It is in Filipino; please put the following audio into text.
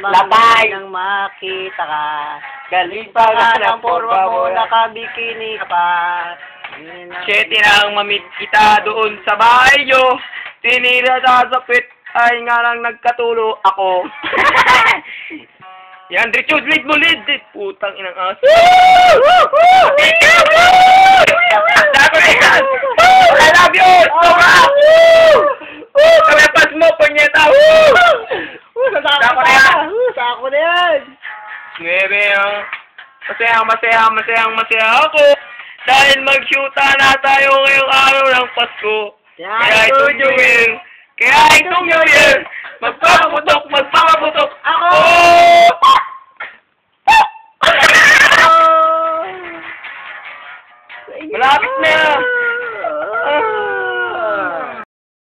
Latay! Nang makita ka. Galing pa nga ng Purwa mo, nakabikini ka pa. Siyete nang mamit kita doon sa bahay nyo. Tinira sa sapit ay nga lang nagkatulo ako. Yan, Richard, lead mo, lead! Putang inang aso. Dako na yan! I love you! Sobra! Kamepas mo, punyeta! Dako na yan! Sako na yan! Ngebe, masaya ako. Dahil mag-shoota na tayo ngayong araw ng Pasko. Kaya itong New Year. Magpapaputok ako! Malapit na!